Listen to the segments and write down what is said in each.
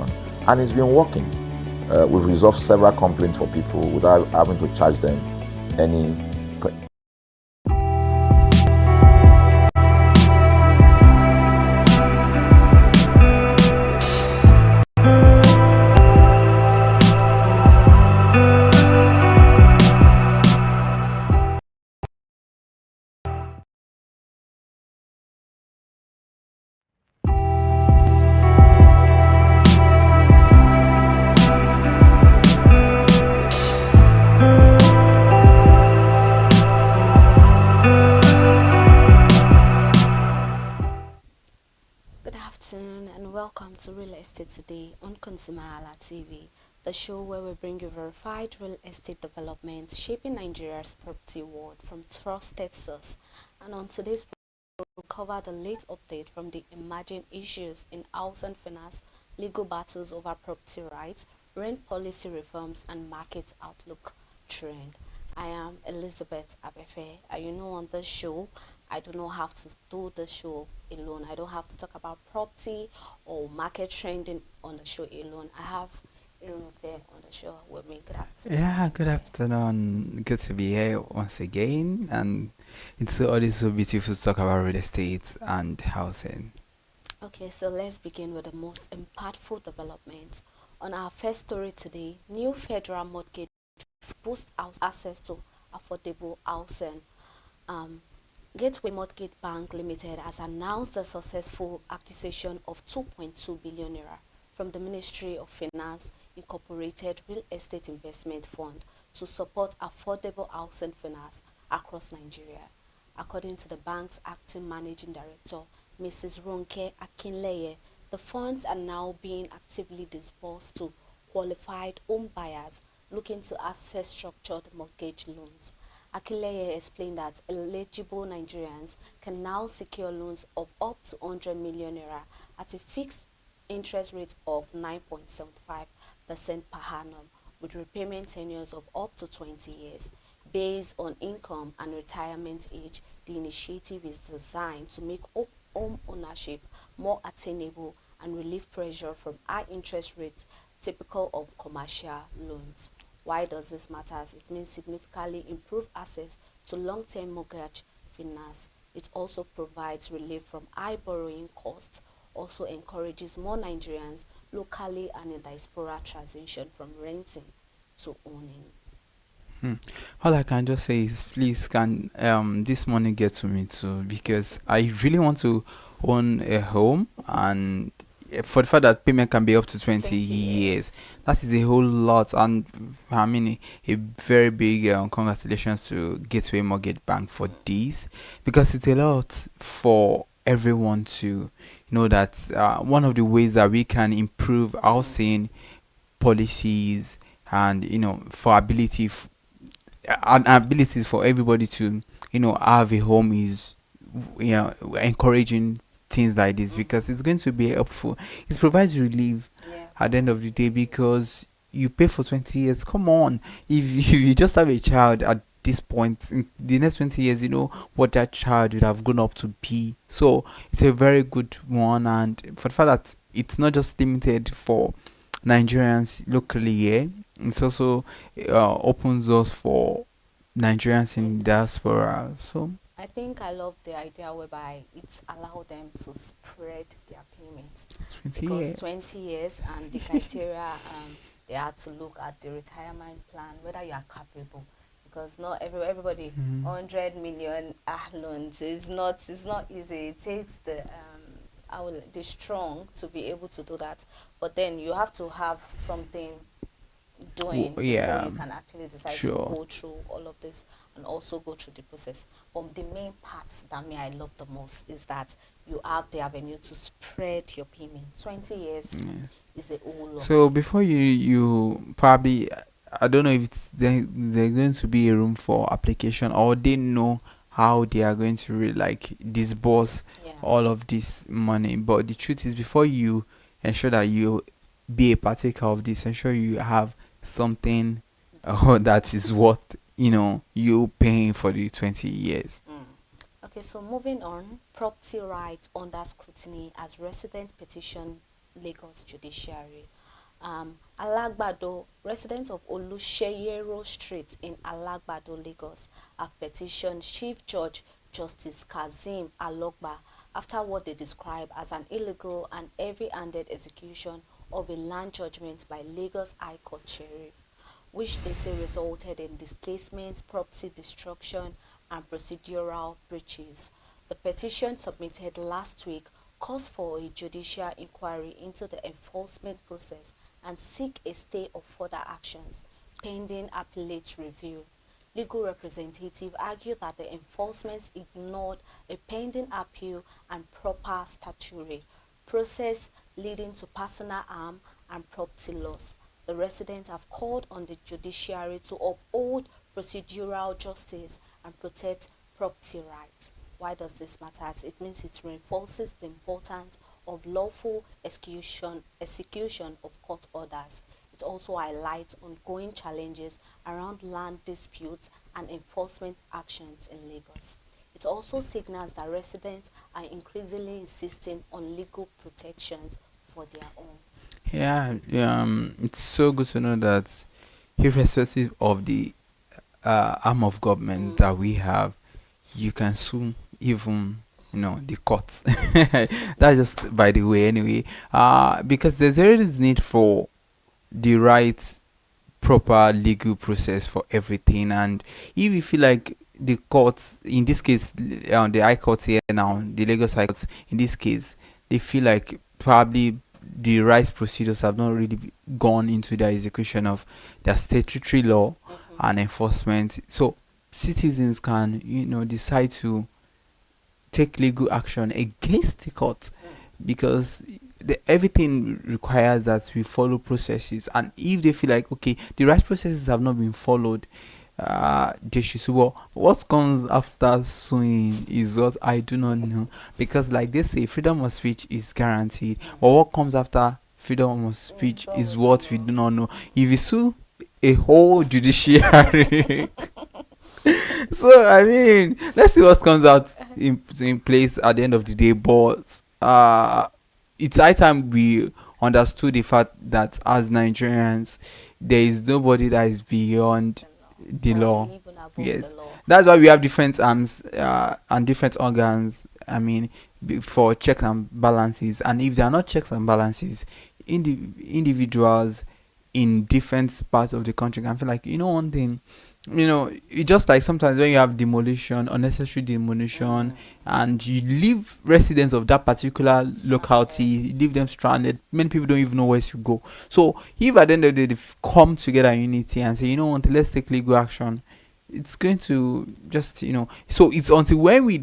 happen. And it's been working. We've resolved several complaints for people without having to charge them any. Good afternoon and welcome to Real Estate Today on Consumer Hala TV, the show where we bring you verified real estate developments shaping Nigeria's property world from trusted source. And on today's program, we'll cover the latest update from the emerging issues in house and finance, legal battles over property rights, rent policy reforms, and market outlook trend. I am Elizabeth Abefe, and you know on this show, I do not have to do the show alone. I don't have to talk about property or market trending on the show alone. I have Irunfe on the show with me. Good afternoon. Yeah, good Irunfe. afternoon. Good to be here once again. And it's always so beautiful to talk about real estate and housing. Okay, so let's begin with the most impactful developments. On our first story today, new federal mortgage boosts house access to affordable housing. Um, Gateway Mortgage Bank Limited has announced the successful acquisition of 2.2 billion naira from the Ministry of Finance Incorporated Real Estate Investment Fund to support affordable housing finance across Nigeria. According to the bank's acting managing director, Mrs. Ronke Akinleye, the funds are now being actively disbursed to qualified home buyers looking to access structured mortgage loans. Akinleye explained that eligible Nigerians can now secure loans of up to 100 million naira at a fixed interest rate of 9.75% per annum, with repayment tenures of up to 20 years. Based on income and retirement age, the initiative is designed to make home ownership more attainable and relieve pressure from high interest rates typical of commercial loans. Why does this matter? It means significantly improve access to long-term mortgage finance. It also provides relief from high borrowing costs, also encourages more Nigerians locally and in diaspora transition from renting to owning. Hmm. All I can just say is, please, can this money get to me too? Because I really want to own a home, and for the fact that payment can be up to 20 20 years, years. that is a whole lot. And I mean, a very big congratulations to Gateway Mortgage Bank for this, because it's a lot for everyone to know that one of the ways that we can improve housing policies, and for and abilities for everybody to have a home is encouraging things like this, Mm. because it's going to be helpful. It provides relief Yeah. at the end of the day, because you pay for 20 years. Come on, if you just have a child at this point, in the next 20 years, you know what that child would have grown up to be. So it's a very good one. And for the fact that it's not just limited for Nigerians locally here, it's also opens us for Nigerians In in diaspora. diaspora. So I think I love the idea whereby it's allowed them to spread their payments, 20 because years. 20 years and the criteria, they had to look at the retirement plan whether you are capable, because not everybody Mhm. 100 million loans is not easy. It takes the strong to be able to do that, but then you have to have something doing before Yeah, you can actually decide to sure. go through all of this and also go through the process. But the main part that me I love the most is that you have the avenue to spread your payment. 20 years Yeah. is a whole So lot. before you probably, I don't know if it's there's going to be a room for application, or they know how they are going to like disburse Yeah. all of this money. But the truth is, before you ensure that you be a partaker of this, ensure you have something that is worth you paying for the 20 years. Mm. Okay, so moving on, property rights under scrutiny as resident petition Lagos judiciary. Alagbado, residents of Olusheyero Street in Alagbado, Lagos, have petitioned Chief Judge Justice Kazeem Alogba after what they describe as an illegal and heavy-handed execution of a land judgment by Lagos High Court Sheriff, which they say resulted in displacement, property destruction, and procedural breaches. The petition submitted last week calls for a judicial inquiry into the enforcement process and seek a stay of further actions pending appellate review. Legal representatives argued that the enforcement ignored a pending appeal and proper statutory process leading to personal harm and property loss. The residents have called on the judiciary to uphold procedural justice and protect property rights. Why does this matter? It means it reinforces the importance of lawful execution of court orders. It also highlights ongoing challenges around land disputes and enforcement actions in Lagos. It also signals that residents are increasingly insisting on legal protections for their homes. Yeah, it's so good to know that, irrespective of the arm of government that we have, you can sue even the courts. That's just by the way, anyway. Because there's always need for the right proper legal process for everything, and if you feel like the courts, in this case, the high court here now, the Lagos high court, in this case, they feel like probably the right procedures have not really gone into the execution of their statutory law and enforcement, so citizens can decide to take legal action against the court, because everything requires that we follow processes, and if they feel like, okay, the right processes have not been followed, they should sue. Well, what comes after suing is what I do not know, because like they say, freedom of speech is guaranteed, but what comes after freedom of speech is what we do not know. If you sue a whole judiciary, so I mean, let's see what comes out in place at the end of the day. But it's high time we understood the fact that as Nigerians, there is nobody that is beyond the law. Even above Yes, the law. that's why we have different arms and different organs. I mean, for checks and balances, and if there are not checks and balances, individuals in different parts of the country can feel like, one thing, it's just like sometimes when you have demolition, unnecessary demolition, and you leave residents of that particular locality, you leave them stranded. Many people don't even know where to go. So if at the end of the day they come together in unity and say, what, let's take legal action, it's going to just, so it's until when when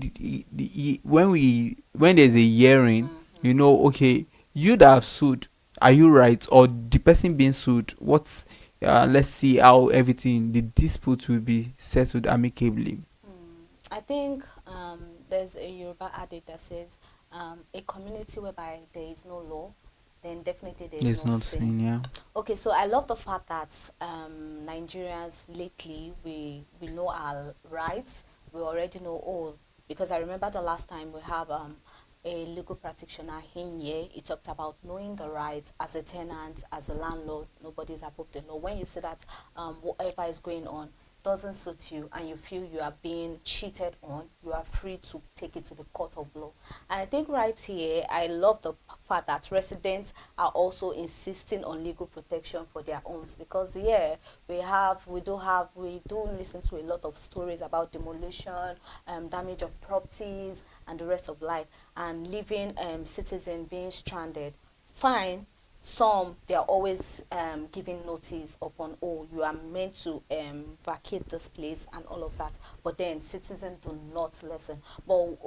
there's a hearing, okay, you that have sued, are you right, or the person being sued, what's let's see how everything, the dispute will be settled amicably. I think there's a Yoruba adage that says a community whereby there is no law, then definitely there is There's no not sin. sin, yeah. Okay, so I love the fact that Nigerians lately, we know our rights. We already know all, because I remember the last time we have a legal practitioner in here. He talked about knowing the rights as a tenant, as a landlord. Nobody's above the law. When you see that whatever is going on doesn't suit you and you feel you are being cheated on, you are free to take it to the court of law. And I think right here, I love the fact that residents are also insisting on legal protection for their homes, because yeah, we do listen to a lot of stories about demolition, damage of properties and the rest of life, and leaving citizens being stranded. Fine, some, they are always giving notice upon, oh, you are meant to vacate this place and all of that, but then citizens do not listen. But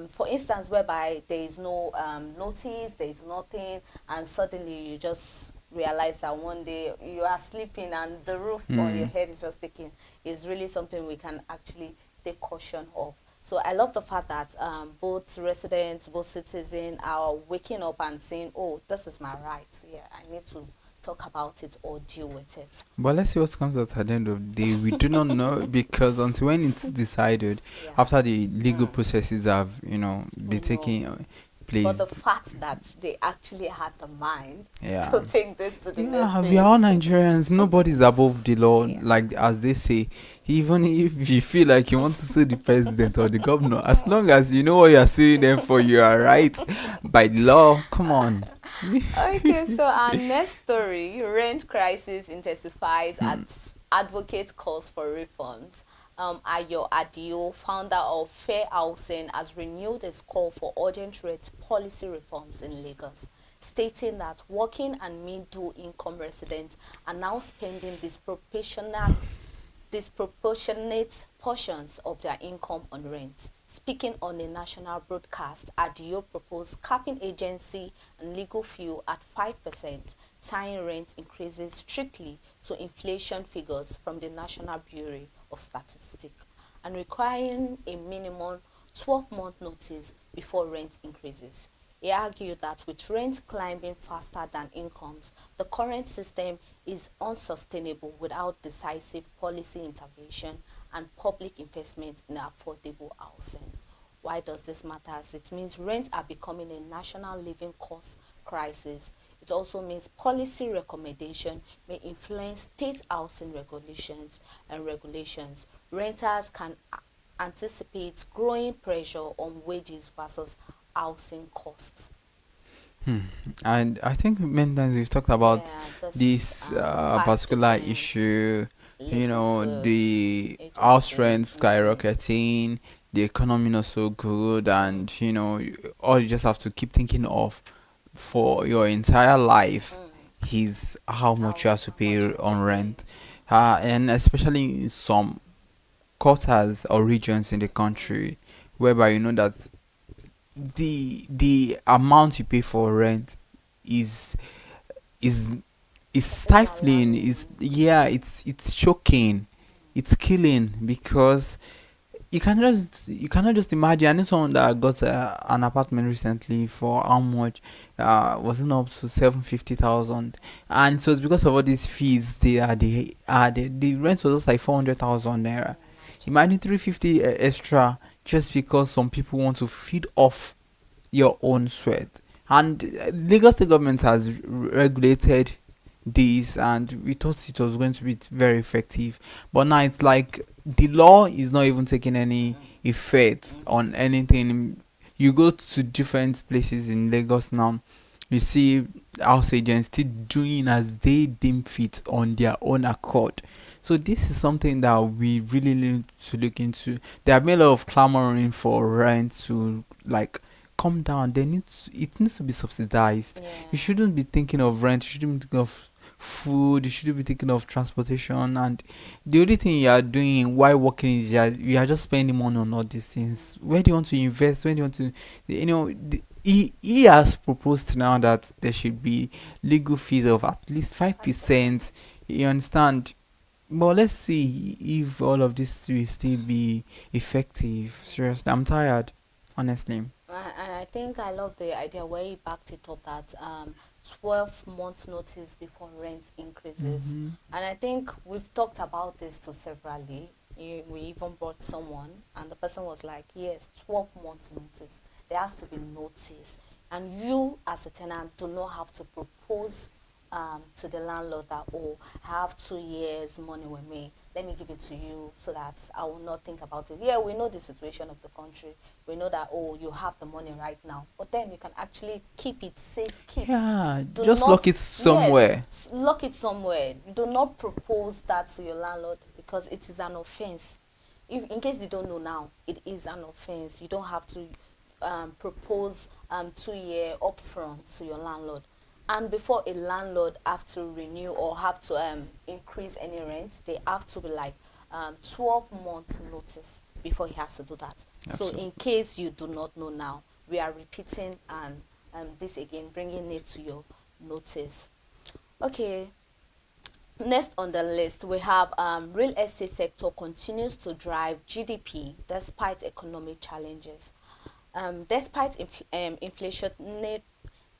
for instance, whereby there is no notice, there is nothing, and suddenly you just realize that one day you are sleeping and the roof on your head is just taking, is really something we can actually take caution of. So I love the fact that both residents, both citizens are waking up and saying, oh, this is my right. Yeah, I need to talk about it or deal with it. But let's see what comes out at the end of the day. We do not know, because until when it's decided, Yeah. after the legal processes have, been taken, But Please. the fact that they actually had the mind Yeah. to take this to the next Yeah, we are all phase. Nigerians. Nobody's above the law, Yeah. like as they say. Even if you feel like you want to sue the president or the governor, as long as you know what you are suing them for, you are right by the law. Come on. Okay, so our next story, rent crisis intensifies Hmm. as advocate calls for reforms. Ayo Adio, founder of Fair Housing, has renewed his call for urgent rent policy reforms in Lagos, stating that working and middle income residents are now spending disproportionate portions of their income on rent. Speaking on a national broadcast, Adio proposed capping agency and legal fee at 5%, tying rent increases strictly to inflation figures from the National Bureau of Statistics, and requiring a minimum 12-month notice before rent increases. He argued that with rent climbing faster than incomes, the current system is unsustainable without decisive policy intervention and public investment in affordable housing. Why does this matter? It means rents are becoming a national living cost crisis. It also means policy recommendation may influence state housing regulations. Renters can anticipate growing pressure on wages versus housing costs. Hmm. And I think many times we've talked about Yeah, this this particular 5% issue, legal food the house agency. rent skyrocketing, the economy not so good, and all you just have to keep thinking of for your entire life is how much you have to How much pay you have to on pay. rent. And especially in some quarters or regions in the country whereby you know that the amount you pay for rent is is is Is stifling. Is alarming. Yeah, it's choking, it's killing, because you cannot just imagine. I know someone that got an apartment recently for how much, wasn't up to 750,000, and so it's because of all these fees. The rent was just like 400,000 naira. Imagine. Imagine 350 extra just because some people want to feed off your own sweat. And Lagos state government has regulated this, and we thought it was going to be very effective. But now it's like the law is not even taking any effect on anything. You go to different places in Lagos now, you see house agents still doing as they deem fit on their own accord. So this is something that we really need to look into. There have been a lot of clamoring for rent to like come down. It needs to be subsidized. You Yeah. shouldn't be thinking of rent. You shouldn't be thinking of food. You shouldn't be thinking of transportation. And the only thing you are doing while working is you are just spending money on all these things. Where do you want to invest? Where do you want to, he has proposed now that there should be legal fees of at least 5%. 5%. You understand? But let's see if all of this will still be effective. Seriously, I'm tired, honestly. And I think I love the idea where he backed it up that 12 months notice before rent increases. Mm-hmm. And I think we've talked about this to severally. We even brought someone, and the person was like, yes, 12 months notice. There has to be notice. And you, as a tenant, do not have to propose to the landlord that, oh, I have 2 years money with me. Let me give it to you so that I will not think about it. Yeah, we know the situation of the country. We know that, oh, you have the money right now. But then you can actually keep it safe. Yeah, Do just lock not, it yes, somewhere. lock it somewhere. Do not propose that to your landlord because it is an offense. If, in case you don't know now, it is an offense. You don't have to propose 2 year upfront to your landlord. And before a landlord have to renew or have to increase any rent, they have to be like 12 months notice before he has to do that. So in Absolutely. case you do not know now, we are repeating and this again, bringing it to your notice. Okay, next on the list, we have real estate sector continues to drive GDP despite economic challenges. Despite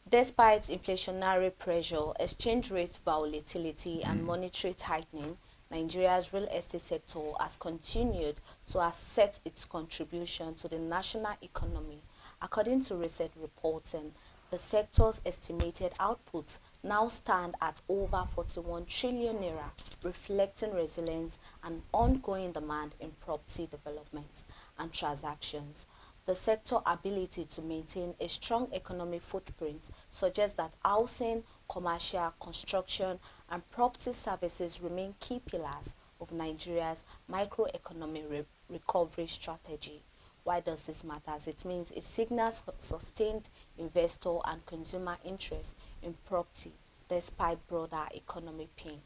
despite inflationary pressure, exchange rate volatility, and monetary tightening, Nigeria's real estate sector has continued to assert its contribution to the national economy According to recent reporting, the sector's estimated outputs now stand at over 41 trillion naira, reflecting resilience and ongoing demand in property development and transactions. The sector ability to maintain a strong economic footprint suggests that housing, commercial, construction, and property services remain key pillars of Nigeria's microeconomic recovery strategy. Why does this matter? It means it signals sustained investor and consumer interest in property despite broader economic pain.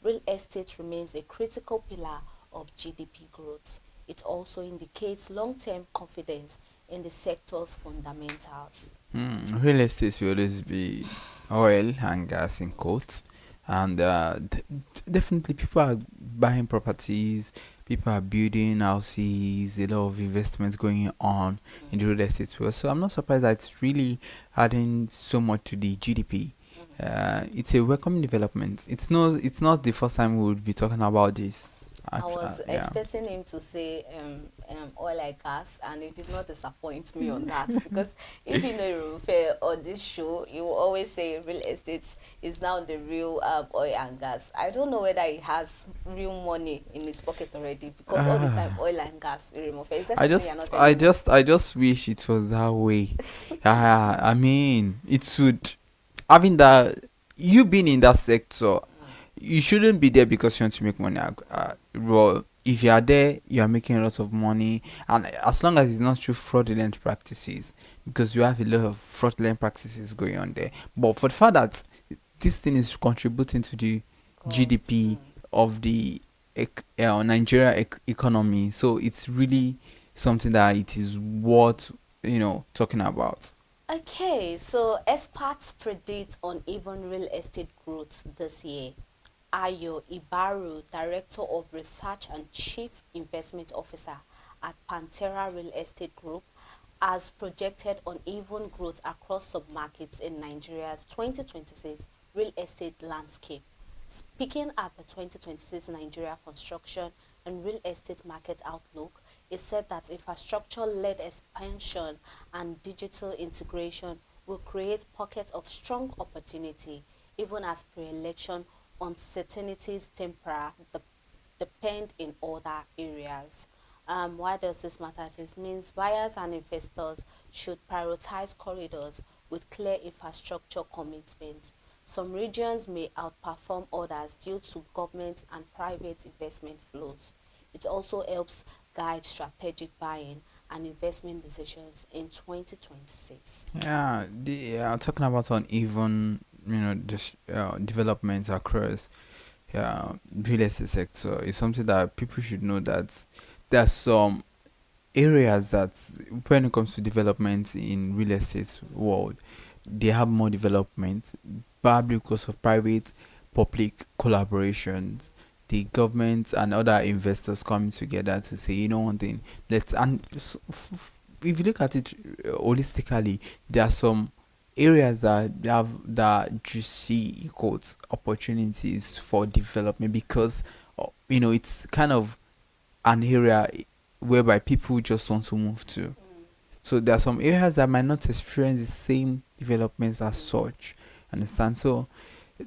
Real estate remains a critical pillar of GDP growth. It also indicates long-term confidence in the sector's fundamentals. Real estate will always be oil and gas in quotes, and definitely people are buying properties, people are building houses, a lot of investments going on in the real estate world. So I'm not surprised that it's really adding so much to the GDP. It's a welcome development. It's not the first time we would be talking about this. I was Yeah. expecting him to say oil and gas, and he did not disappoint me on that. Because if you know Rufe on this show, you will always say real estate is now the real oil and gas. I don't know whether he has real money in his pocket already, because all the time Ah. oil and gas remove. Is that I something you're just, not I telling me? just, I just wish it was that way. I mean, it should. Having that, you being in that sector, you shouldn't be there because you want to make money. Well, if you are there, you are making a lot of money, and as long as it's not through fraudulent practices, because you have a lot of fraudulent practices going on there. But for the fact that this thing is contributing to the Growth. GDP of the Nigeria economy, so it's really something that it is worth talking about. Okay, so experts predict uneven real estate growth this year. Ayo Ibaru, Director of Research and Chief Investment Officer at Pantera Real Estate Group, has projected uneven growth across submarkets in Nigeria's 2026 real estate landscape. Speaking at the 2026 Nigeria Construction and Real Estate Market Outlook, he said that infrastructure-led expansion and digital integration will create pockets of strong opportunity, even as pre-election uncertainties depend in other areas. Why does this matter? It means buyers and investors should prioritize corridors with clear infrastructure commitments. Some regions may outperform others due to government and private investment flows. It also helps guide strategic buying and investment decisions in 2026. Yeah, talking about uneven, development across real estate sector is something that people should know that there's some areas that when it comes to development in real estate world, they have more development, probably because of private public collaborations, the government and other investors coming together to say, one thing, let's and if you look at it holistically, there are some areas that you see quote opportunities for development because it's kind of an area whereby people just want to move to. So there are some areas that might not experience the same developments as such. Understand? So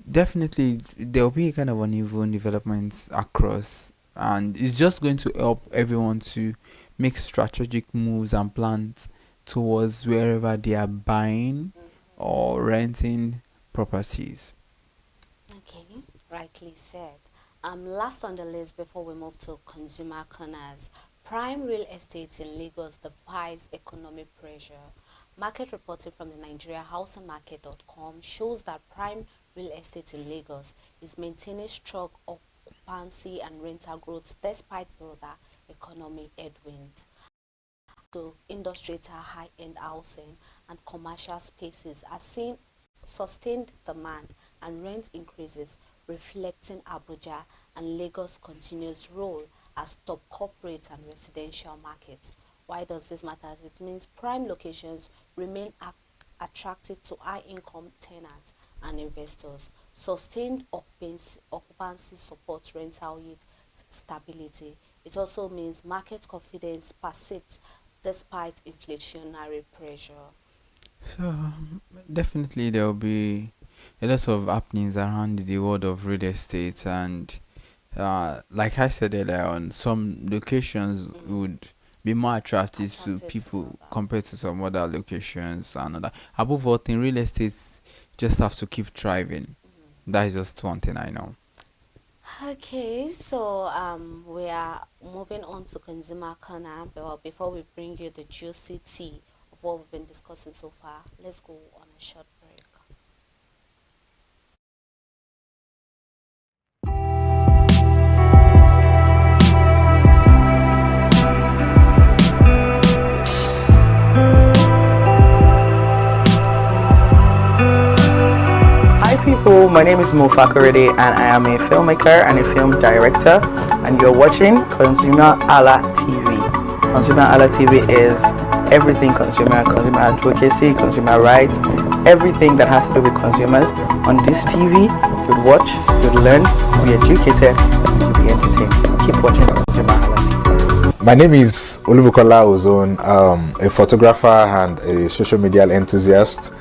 definitely there will be a kind of uneven developments across, and it's just going to help everyone to make strategic moves and plans towards wherever they are buying or renting properties. Okay, rightly said. Last on the list before we move to consumer corners, prime real estate in Lagos defies economic pressure. Market reporting from the Nigeria HousingMarket.com shows that prime real estate in Lagos is maintaining strong occupancy and rental growth despite broader economic headwinds. So, industrial high-end housing and commercial spaces are seeing sustained demand and rent increases, reflecting Abuja and Lagos' continuous role as top corporate and residential markets. Why does this matter? It means prime locations remain attractive to high-income tenants and investors. Sustained occupancy supports rental yield stability. It also means market confidence persists despite inflationary pressure? So definitely there will be a lot of happenings around the world of real estate, and like I said earlier on, some locations Mm, would be more attractive to attracted to people other. compared to some other locations and other. Above all, in real estate, just have to keep thriving. Mm. That is just one thing I know. Okay, so we are moving on to consumer corner, but before we bring you the juicy tea of what we've been discussing so far, let's go on a short break. Hi people, my name is Mo Fakorede and I am a filmmaker and a film director, and you're watching Consumer Ala TV. Consumer Ala TV is everything consumer advocacy, consumer rights, everything that has to do with consumers. On this TV, you'd watch, you'd learn, you'd be educated, you'd be entertained. Keep watching Consumer Ala TV. My name is Olubukola Ozone, a photographer and a social media enthusiast.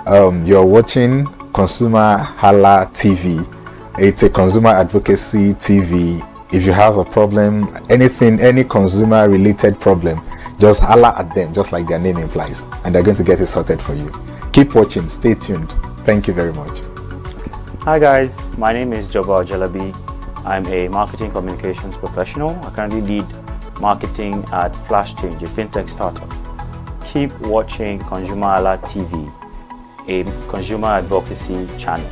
You're watching Consumer Hala TV. It's a consumer advocacy TV. If you have a problem, anything, any consumer related problem, just holla at them, just like their name implies, and they're going to get it sorted for you. Keep watching, stay tuned. Thank you very much. Hi guys, my name is Jabbar Jalabi. I'm a marketing communications professional. I currently lead marketing at Flash Change, a fintech startup. Keep watching Consumer Alert TV, a consumer advocacy channel.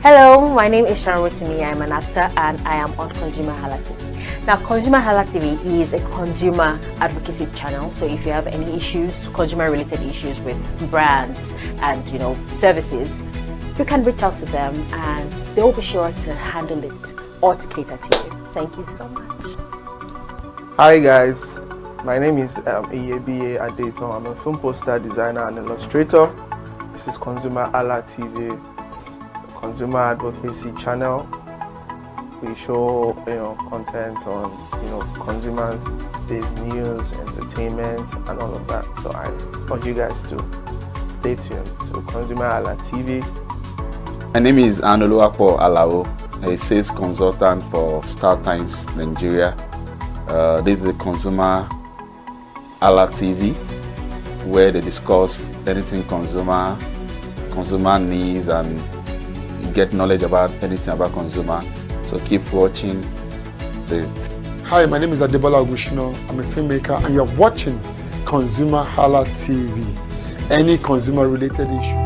Hello, my name is Sharon Rotimi. I'm an actor and I am on Consumer Hala TV. Now, Consumer Hala TV is a consumer advocacy channel. So if you have any issues, consumer-related issues with brands and services, you can reach out to them and they will be sure to handle it or to cater to you. Thank you so much. Hi guys, my name is Iyebiye Adeton. I'm a film poster designer and illustrator. This is Consumer Ala TV. It's a consumer advocacy channel. We show content on consumers based news, entertainment and all of that. So I urge you guys to stay tuned to Consumer Ala TV. My name is Anoluwapo Alao, a sales consultant for Star Times Nigeria. This is a Consumer Ala TV, where they discuss anything consumer needs, and you get knowledge about anything about consumer. So keep watching it. Hi, my name is Adebola Ogushino. I'm a filmmaker and you're watching Consumer Hala TV. Any consumer related issue.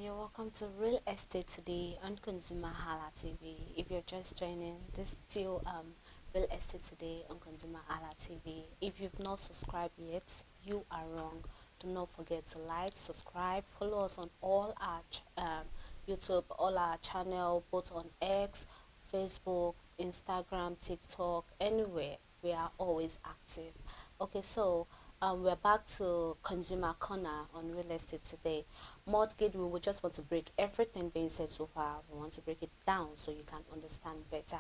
Welcome to Real Estate Today on Consumer Hala TV. If you're just joining, this is still Real Estate Today on Consumer Hala TV. If you've not subscribed yet, you are wrong. Do not forget to like, subscribe, follow us on all our YouTube, all our channel, both on X, Facebook, Instagram, TikTok, anywhere. We are always active. Okay, so we're back to Consumer Corner on Real Estate Today. Mortgage, we would just want to break everything being said so far. We want to break it down so you can understand better.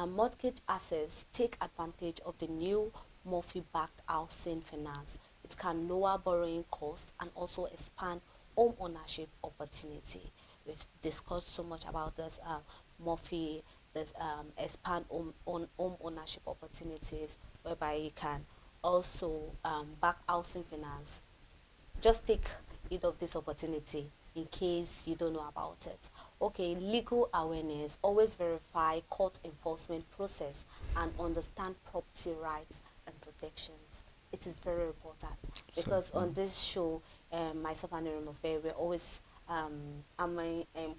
Mortgage assets take advantage of the new Murphy-backed housing finance. It can lower borrowing costs and also expand home ownership opportunity. We've discussed so much about this Murphy, this expand home ownership opportunities, whereby you can also back housing finance. Just take heed of this opportunity in case you don't know about it. Okay, legal awareness. Always verify court enforcement process and understand property rights and protections. It is very important because on this show, myself and Irimofe, we're always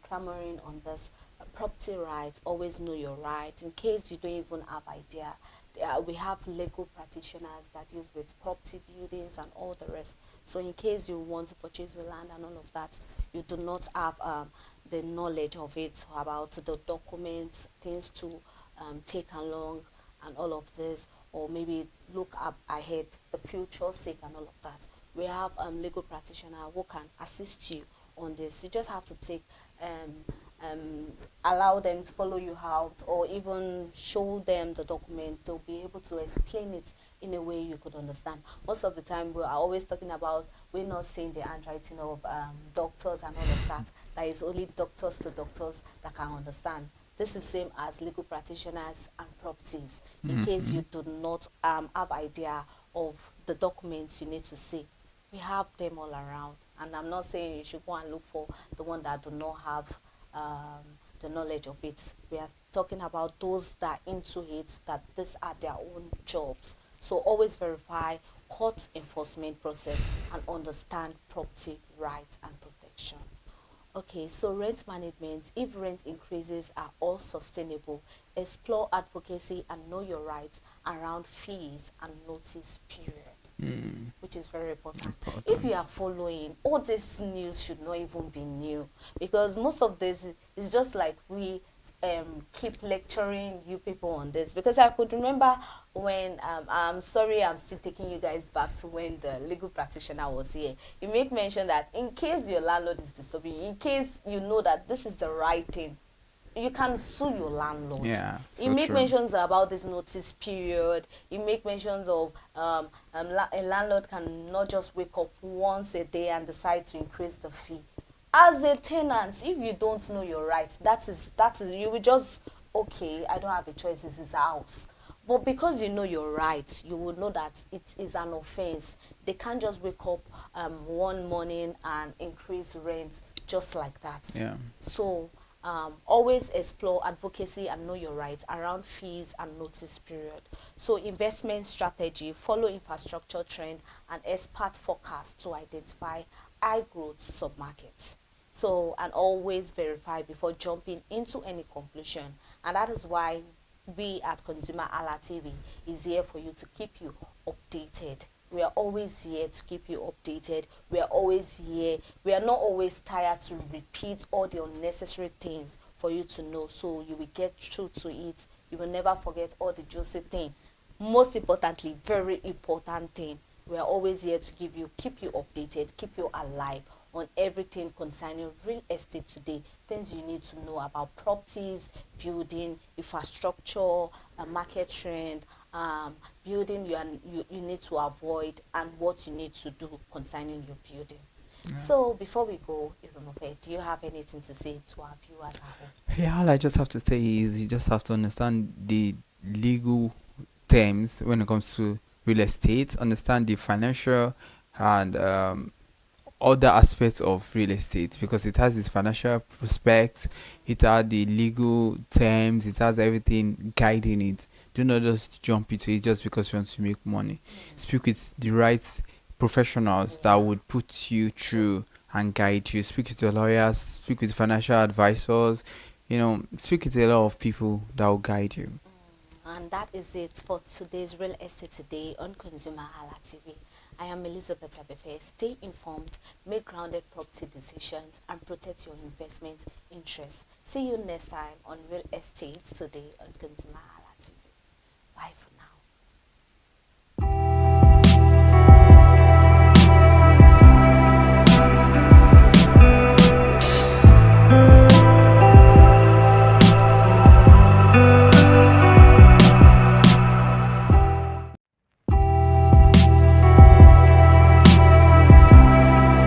clamoring on this property rights. Always know your rights. In case you don't even have idea, we have legal practitioners that deals with property buildings and all the rest. So in case you want to purchase the land and all of that, you do not have the knowledge of it, about the documents, things to take along and all of this, or maybe look up ahead, the future sake and all of that. We have legal practitioner who can assist you on this. You just have to take allow them to follow you out, or even show them the document. They'll be able to explain it in a way you could understand. Most of the time we are always talking about we're not seeing the handwriting of doctors and all of that. That is only doctors to doctors that can understand. This is same as legal practitioners and properties. In case you do not have idea of the documents you need to see, we have them all around. And I'm not saying you should go and look for the one that do not have the knowledge of it. We are talking about those that are into it, that these are their own jobs. So always verify court enforcement process and understand property rights and protection. Okay, so rent management. If rent increases are all sustainable, explore advocacy and know your rights around fees and notice period, which is very important. If you are following, all this news should not even be new, because most of this is just like we keep lecturing you people on this, because I could remember when I'm sorry, I'm still taking you guys back to when the legal practitioner was here. You make mention that in case your landlord is disturbing you, in case you know that this is the right thing, you can sue your landlord. Yeah, you make mentions about this notice period. You make mentions of a landlord can not just wake up once a day and decide to increase the fee. As a tenant, if you don't know your rights, that is you will just, okay, I don't have a choice, this is a house. But because you know your rights, you will know that it is an offense. They can't just wake up one morning and increase rent just like that. Yeah. So always explore advocacy and know your rights around fees and notice period. So investment strategy, follow infrastructure trend and expert forecast to identify high growth submarkets. So, and always verify before jumping into any conclusion. And that is why we at Consumer Ala TV is here for you, to keep you updated. We are always here to keep you updated. We are always here. We are not always tired to repeat all the unnecessary things for you to know, so you will get through to it. You will never forget all the juicy thing. Most importantly, very important thing, we are always here to keep you updated, keep you alive on everything concerning real estate today. Things you need to know about properties, building, infrastructure, market trend, building you need to avoid, and what you need to do concerning your building. Yeah. So before we go, do you have anything to say to our viewers at home? Yeah, all I just have to say is you just have to understand the legal terms when it comes to real estate, understand the financial and other aspects of real estate, because it has its financial prospects, it has the legal terms, it has everything guiding it. Do not just jump into it just because you want to make money. Speak with the right professionals that would put you through and guide you. Speak with your lawyers, speak with financial advisors, speak with a lot of people that will guide you. And that is it for today's Real Estate Today on Consumer Ala TV. I am Elizabeth Abefe. Stay informed, make grounded property decisions, and protect your investment interests. See you next time on Real Estate Today on Consumer Ala TV. Bye for